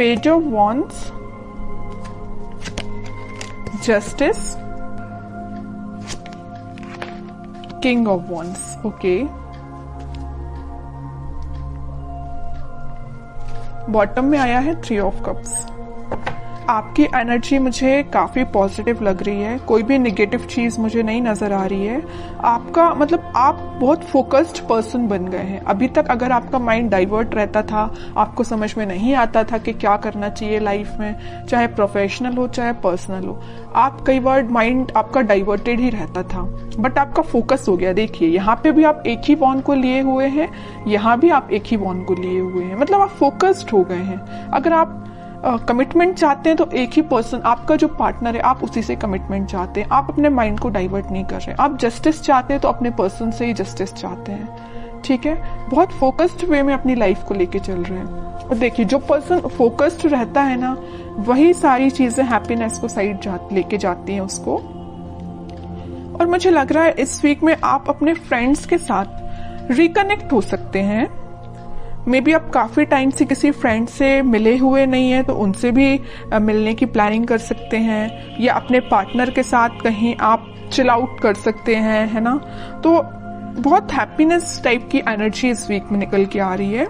Page of wands, justice, king of wands. Okay, bottom में आया है 3 ऑफ कप्स। आपकी एनर्जी मुझे काफी पॉजिटिव लग रही है, कोई भी नेगेटिव चीज मुझे नहीं नजर आ रही है। आपका मतलब आप बहुत फोकस्ड पर्सन बन गए हैं। अभी तक अगर आपका माइंड डाइवर्ट रहता था, आपको समझ में नहीं आता था कि क्या करना चाहिए लाइफ में, चाहे प्रोफेशनल हो चाहे पर्सनल हो, आप कई बार माइंड आपका डाइवर्टेड ही रहता था, बट आपका फोकस हो गया। देखिए यहाँ पे भी आप एक ही वॉन्ड को लिए हुए हैं, यहाँ भी आप एक ही वॉन्ड को लिए हुए हैं, मतलब आप फोकस्ड हो गए हैं। अगर आप कमिटमेंट चाहते हैं तो एक ही पर्सन, आपका जो पार्टनर है, आप उसी से कमिटमेंट चाहते हैं, आप अपने माइंड को डाइवर्ट नहीं कर रहे। आप जस्टिस चाहते हैं तो अपने पर्सन से ही जस्टिस चाहते हैं, ठीक है। बहुत फोकस्ड वे में अपनी लाइफ को लेके चल रहे हैं। और देखिए जो पर्सन फोकस्ड रहता है ना, वही सारी चीजें हैप्पीनेस को साइड लेके जाती हैं उसको। और मुझे लग रहा है इस वीक में आप अपने फ्रेंड्स के साथ रिकनेक्ट हो सकते हैं। मे बी आप काफी टाइम से किसी फ्रेंड से मिले हुए नहीं है, तो उनसे भी मिलने की प्लानिंग कर सकते हैं, या अपने पार्टनर के साथ कहीं आप चिल आउट कर सकते हैं, है ना। तो बहुत हैप्पीनेस टाइप की एनर्जी इस वीक में निकल के आ रही है।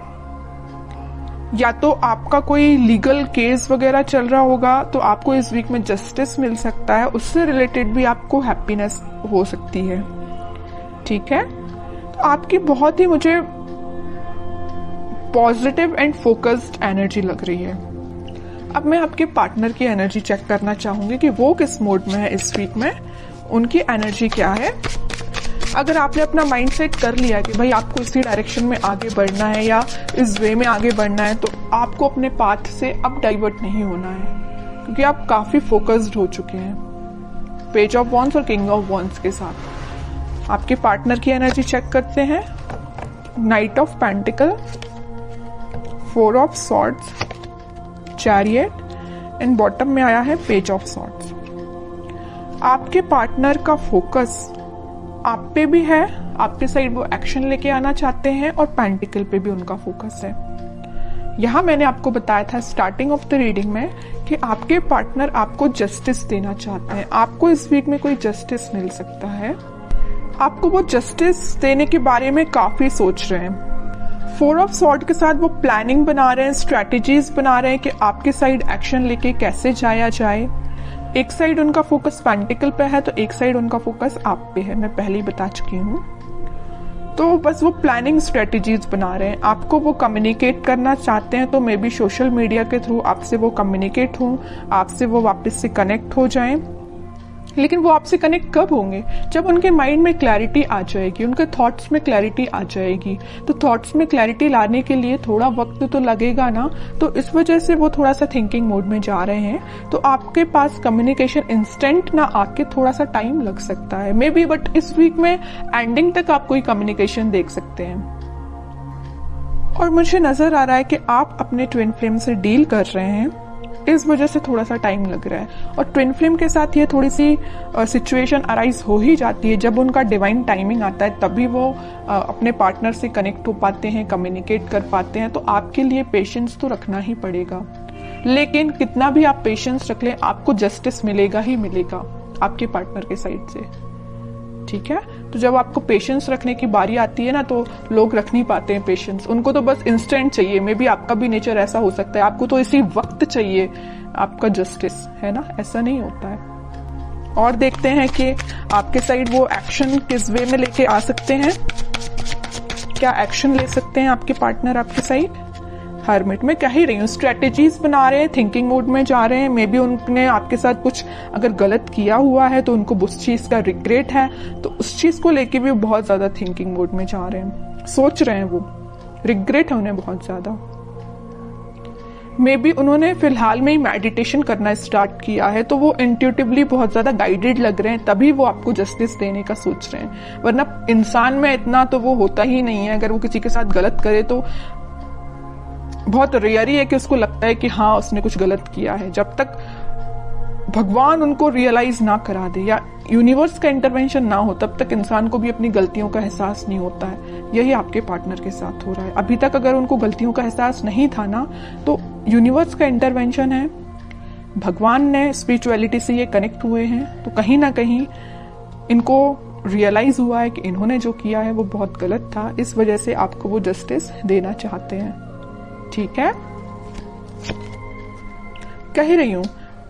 या तो आपका कोई लीगल केस वगैरह चल रहा होगा, तो आपको इस वीक में जस्टिस मिल सकता है, उससे रिलेटेड भी आपको हैप्पीनेस हो सकती है, ठीक है। तो आपकी बहुत ही मुझे पॉजिटिव एंड फोकस्ड एनर्जी लग रही है। अब मैं आपके पार्टनर की एनर्जी चेक करना चाहूंगी कि वो किस मोड में है इस वीक में, उनकी एनर्जी क्या है। अगर आपने अपना माइंड सेट कर लिया कि भाई आपको इसी डायरेक्शन में आगे बढ़ना है या इस वे में आगे बढ़ना है, तो आपको अपने पाथ से अब डाइवर्ट नहीं होना है, क्योंकि आप काफी फोकस्ड हो चुके हैं पेज ऑफ वॉन्ड्स और किंग ऑफ वॉन्ड्स के साथ। आपके पार्टनर की एनर्जी चेक करते हैं। Night of pentacle, 4 of swords, chariot, and bottom में आया है पेज ऑफ सॉर्ड्स। आपके पार्टनर का फोकस आप पे भी है, आपके साइड वो एक्शन लेके आना चाहते हैं, और पेंटिकल पे भी उनका फोकस है। यहां मैंने आपको बताया था स्टार्टिंग ऑफ द रीडिंग में कि आपके पार्टनर आपको जस्टिस देना चाहते हैं। आपको इस वीक में कोई जस्टिस मिल सकता है, आपको वो जस्टिस देने के बारे में काफी सोच रहे हैं। 4 ऑफ सॉर्ड के साथ वो प्लानिंग बना रहे हैं, स्ट्रैटेजीज बना रहे हैं कि आपके साइड एक्शन लेके कैसे जाया जाए। एक साइड उनका फोकस पेंटिकल पे है, तो एक साइड उनका फोकस आप पे है, मैं पहले ही बता चुकी हूँ। तो बस वो प्लानिंग स्ट्रेटेजीज बना रहे हैं, आपको वो कम्युनिकेट करना चाहते हैं, तो मे बी सोशल मीडिया के थ्रू आपसे वो कम्युनिकेट हो, आपसे वो वापस से कनेक्ट हो जाएं। लेकिन वो आपसे कनेक्ट कब होंगे? जब उनके माइंड में क्लैरिटी आ जाएगी, उनके थॉट्स में क्लैरिटी आ जाएगी। तो थॉट्स में क्लैरिटी लाने के लिए थोड़ा वक्त तो लगेगा ना, तो इस वजह से वो थोड़ा सा थिंकिंग मोड में जा रहे हैं। तो आपके पास कम्युनिकेशन इंस्टेंट ना आके थोड़ा सा टाइम लग सकता है मे बी, बट इस वीक में एंडिंग तक आप कोई कम्युनिकेशन देख सकते हैं। और मुझे नजर आ रहा है कि आप अपने ट्विन फ्लेम से डील कर रहे हैं, इस वजह से थोड़ा सा टाइम लग रहा है। और ट्विन फ्लेम के साथ ये थोड़ी सी सिचुएशन अराइज हो ही जाती है, जब उनका डिवाइन टाइमिंग आता है तभी वो अपने पार्टनर से कनेक्ट हो पाते हैं, कम्युनिकेट कर पाते हैं। तो आपके लिए पेशेंस तो रखना ही पड़ेगा, लेकिन कितना भी आप पेशेंस रख लें, आपको जस्टिस मिलेगा ही मिलेगा आपके पार्टनर के साइड से, ठीक है। तो जब आपको पेशेंस रखने की बारी आती है ना, तो लोग रख नहीं पाते हैं पेशेंस, उनको तो बस इंस्टेंट चाहिए। मे बी आपका भी नेचर ऐसा हो सकता है, आपको तो इसी वक्त चाहिए आपका जस्टिस, है ना, ऐसा नहीं होता है। और देखते हैं कि आपके साइड वो एक्शन किस वे में लेके आ सकते हैं, क्या एक्शन ले सकते हैं आपके पार्टनर आपके साइड। हर्मिट में कह ही रही हूँ, स्ट्रेटेजीज बना रहे हैं, थिंकिंग मोड में जा रहे हैं। मे बी उनने आपके साथ कुछ अगर गलत किया हुआ है तो उनको उस चीज का रिग्रेट है, तो उस चीज को लेके भी बहुत ज्यादा थिंकिंग मोड में जा रहे हैं, सोच रहे हैं, वो रिग्रेट है उन्हें बहुत ज्यादा। मे बी उन्होंने फिलहाल में ही मेडिटेशन करना स्टार्ट किया है, तो वो इंट्यूटिवली बहुत ज्यादा गाइडेड लग रहे हैं, तभी वो आपको जस्टिस देने का सोच रहे हैं। वरना इंसान में इतना तो वो होता ही नहीं है, अगर वो किसी के साथ गलत करे तो बहुत रेयर ही है कि उसको लगता है कि हाँ उसने कुछ गलत किया है। जब तक भगवान उनको रियलाइज ना करा दे या यूनिवर्स का इंटरवेंशन ना हो, तब तक इंसान को भी अपनी गलतियों का एहसास नहीं होता है। यही आपके पार्टनर के साथ हो रहा है। अभी तक अगर उनको गलतियों का एहसास नहीं था ना, तो यूनिवर्स का इंटरवेंशन है, भगवान ने स्पिरिचुअलिटी से ये कनेक्ट हुए हैं, तो कहीं ना कहीं इनको रियलाइज हुआ है कि इन्होंने जो किया है वो बहुत गलत था, इस वजह से आपको वो जस्टिस देना चाहते हैं। ठीक है, कह रही हूं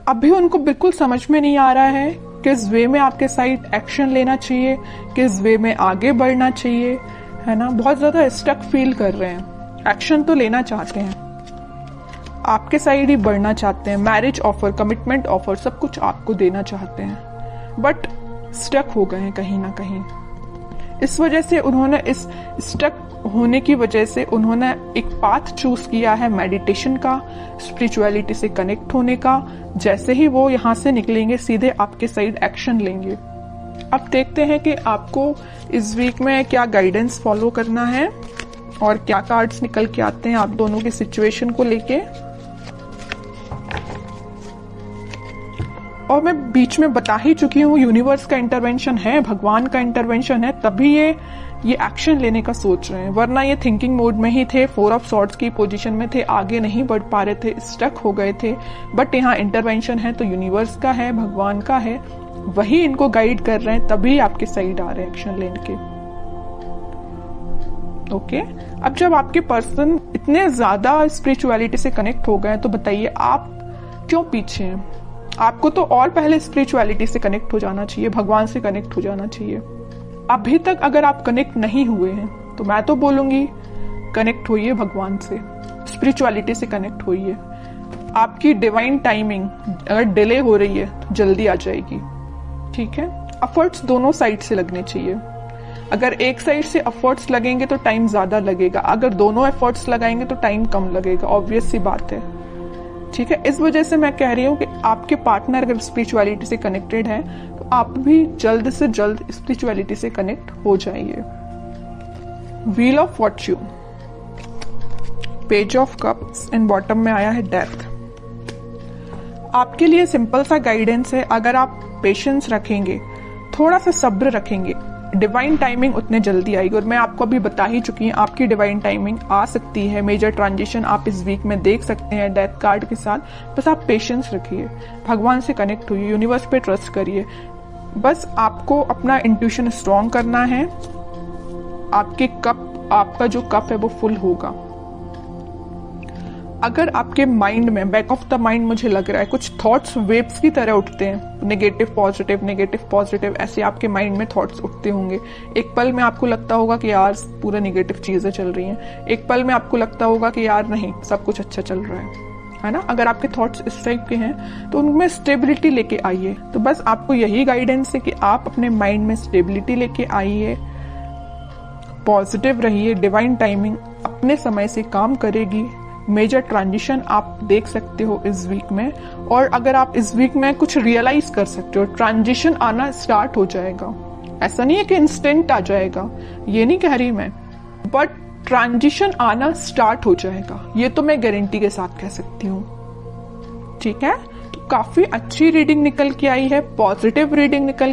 अभी उनको बिल्कुल समझ में नहीं आ रहा है किस वे में आपके साइड एक्शन लेना चाहिए, किस वे में आगे बढ़ना चाहिए, है ना। बहुत ज्यादा स्टक फील कर रहे हैं, एक्शन तो लेना चाहते हैं, आपके साइड ही बढ़ना चाहते हैं, मैरिज ऑफर, कमिटमेंट ऑफर सब कुछ आपको देना चाहते हैं, बट स्टक हो गए हैं कहीं ना कहीं। इस वजह से उन्होंने इस स्टक होने की वजह से उन्होंने एक पाथ चूज किया है मेडिटेशन का, स्पिरिचुअलिटी से कनेक्ट होने का। जैसे ही वो यहाँ से निकलेंगे सीधे आपके साइड एक्शन लेंगे। अब देखते हैं कि आपको इस वीक में क्या गाइडेंस फॉलो करना है और क्या कार्ड्स निकल के आते हैं आप दोनों की सिचुएशन को लेके। और मैं बीच में बता ही चुकी हूँ, यूनिवर्स का इंटरवेंशन है, भगवान का इंटरवेंशन है, तभी ये एक्शन लेने का सोच रहे हैं, वरना ये थिंकिंग मोड में ही थे, 4 ऑफ सॉर्ड्स की पोजीशन में थे, आगे नहीं बढ़ पा रहे थे, स्टक हो गए थे। बट यहाँ इंटरवेंशन है तो यूनिवर्स का है, भगवान का है, वही इनको गाइड कर रहे हैं, तभी आपके साइड आ रहे हैं एक्शन लेने के। ओके, अब जब आपके पर्सन इतने ज्यादा स्पिरिचुअलिटी से कनेक्ट हो गए तो बताइए आप क्यों पीछे हैं? आपको तो और पहले स्पिरिचुअलिटी से कनेक्ट हो जाना चाहिए, भगवान से कनेक्ट हो जाना चाहिए। अभी तक अगर आप कनेक्ट नहीं हुए हैं तो मैं तो बोलूंगी कनेक्ट होइए भगवान से, स्पिरिचुअलिटी से कनेक्ट होइए। आपकी डिवाइन टाइमिंग अगर डिले हो रही है तो जल्दी आ जाएगी। ठीक है, एफर्ट्स दोनों साइड से लगने चाहिए। अगर एक साइड से एफर्ट्स लगेंगे तो टाइम ज्यादा लगेगा, अगर दोनों एफर्ट्स लगाएंगे तो टाइम कम लगेगा, ऑब्वियस सी बात है। ठीक है, इस वजह से मैं कह रही हूँ कि आपके पार्टनर अगर स्पिरिचुअलिटी से कनेक्टेड है तो आप भी जल्द से जल्द स्पिरिचुअलिटी से कनेक्ट हो जाइए। Wheel of Fortune, page of cups and bottom में आया है डेथ। आपके लिए सिंपल सा गाइडेंस है, अगर आप पेशेंस रखेंगे, थोड़ा सा सब्र रखेंगे, डिवाइन टाइमिंग उतने जल्दी आएगी। और मैं आपको अभी बता ही चुकी हूँ आपकी डिवाइन टाइमिंग आ सकती है, मेजर ट्रांजिशन आप इस वीक में देख सकते हैं डेथ कार्ड के साथ। बस आप पेशेंस रखिए, भगवान से कनेक्ट होइए, यूनिवर्स पे ट्रस्ट करिए। बस आपको अपना इंट्यूशन स्ट्रॉन्ग करना है, आपका जो कप है वो फुल होगा। अगर आपके माइंड में, बैक ऑफ द माइंड मुझे लग रहा है कुछ थॉट्स वेव्स की तरह उठते हैं, नेगेटिव पॉजिटिव ऐसे आपके माइंड में थॉट्स उठते होंगे। एक पल में आपको लगता होगा कि यार पूरा नेगेटिव चीजें चल रही हैं, एक पल में आपको लगता होगा कि यार नहीं सब कुछ अच्छा चल रहा है ना। अगर आपके थॉट्स इस टाइप के हैं तो उनमें स्टेबिलिटी लेके आइए। तो बस आपको यही गाइडेंस है कि आप अपने माइंड में स्टेबिलिटी लेके आइए, पॉजिटिव रहिए, डिवाइन टाइमिंग अपने समय से काम करेगी। मेजर ट्रांजिशन आप देख सकते हो इस वीक में, और अगर आप इस वीक में कुछ रियलाइज कर सकते हो, ट्रांजिशन आना स्टार्ट हो जाएगा। ऐसा नहीं है कि इंस्टेंट आ जाएगा, ये नहीं कह रही मैं, बट ट्रांजिशन आना स्टार्ट हो जाएगा, ये तो मैं गारंटी के साथ कह सकती हूँ। ठीक है, तो काफी अच्छी रीडिंग निकल के आई है, पॉजिटिव रीडिंग निकल